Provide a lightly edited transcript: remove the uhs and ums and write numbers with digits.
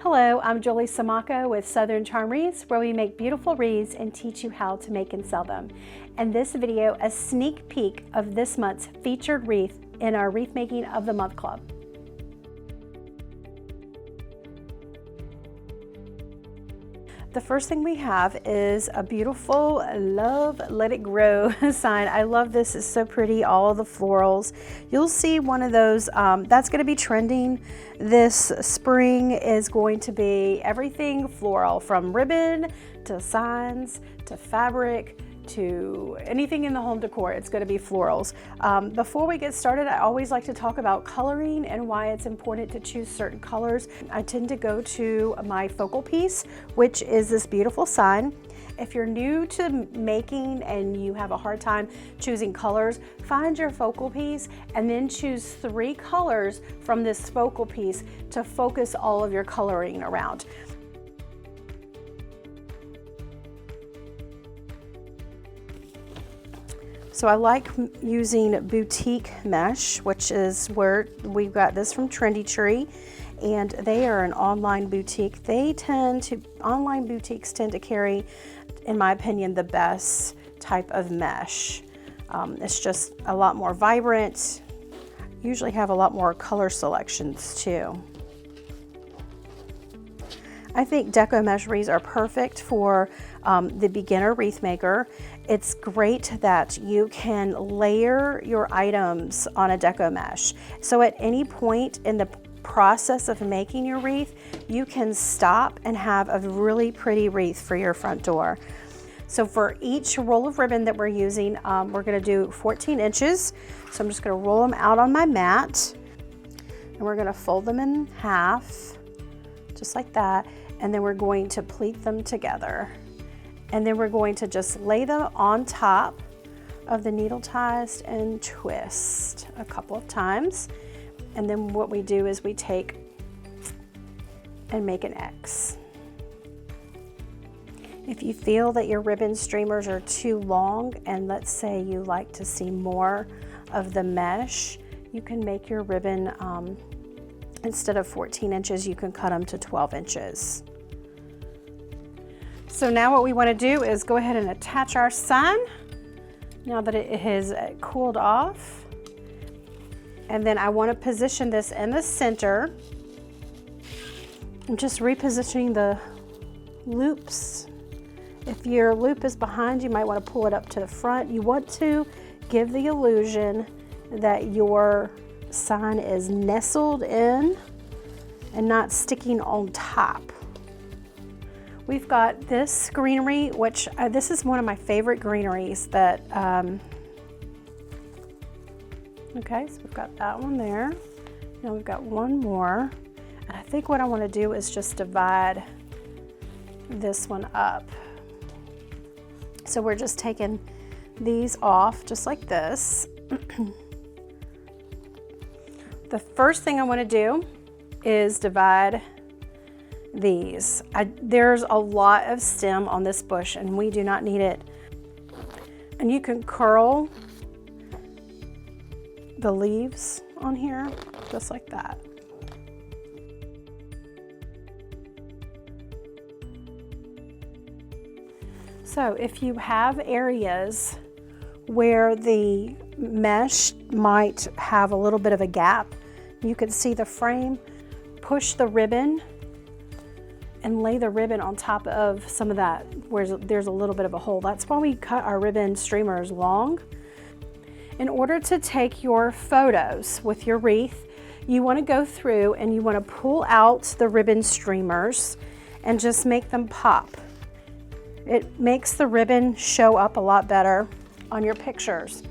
Hello, I'm Julie Samako with Southern Charm Wreaths, where we make beautiful wreaths and teach you how to make and sell them. And this video, a sneak peek of this month's featured wreath in our Wreath Making of the Month Club. The first thing we have is a beautiful Love Let It Grow sign. I love this, it's so pretty, all of the florals. You'll see one of those, that's gonna be trending this spring, is going to be everything floral, from ribbon to signs to fabric to anything in the home decor. It's going to be florals. Before we get started, I always like to talk about coloring and why it's important to choose certain colors. I tend to go to my focal piece, which is this beautiful sign. If you're new to making and you have a hard time choosing colors, find your focal piece and then choose 3 colors from this focal piece to focus all of your coloring around. So I like using boutique mesh, which is where we've got this from Trendy Tree, and they are an online boutique. Online boutiques tend to carry, in my opinion, the best type of mesh. It's just a lot more vibrant, usually have a lot more color selections too. I think Deco mesh wreaths are perfect for the beginner wreath maker. It's great that you can layer your items on a Deco mesh. So at any point in the process of making your wreath, you can stop and have a really pretty wreath for your front door. So for each roll of ribbon that we're using, we're gonna do 14 inches. So I'm just gonna roll them out on my mat, and we're gonna fold them in half, just like that. And then we're going to pleat them together. And then we're going to just lay them on top of the needle ties and twist a couple of times. And then what we do is we take and make an X. If you feel that your ribbon streamers are too long, and let's say you like to see more of the mesh, you can make your ribbon, instead of 14 inches, you can cut them to 12 inches. So now what we want to do is go ahead and attach our sign now that it has cooled off. And then I want to position this in the center. I'm just repositioning the loops. If your loop is behind, you might want to pull it up to the front. You want to give the illusion that your sign is nestled in and not sticking on top. We've got this greenery, which this is one of my favorite greeneries that, okay, so we've got that one there. Now we've got one more. And I think what I want to do is just divide this one up. So we're just taking these off just like this. The first thing I want to do is divide these. There's a lot of stem on this bush and we do not need it. And you can curl the leaves on here just like that. So if you have areas where the mesh might have a little bit of a gap, you can see the frame, push the ribbon and lay the ribbon on top of some of that where there's a little bit of a hole. That's why we cut our ribbon streamers long. In order to take your photos with your wreath, you want to go through and you want to pull out the ribbon streamers and just make them pop. It makes the ribbon show up a lot better on your pictures.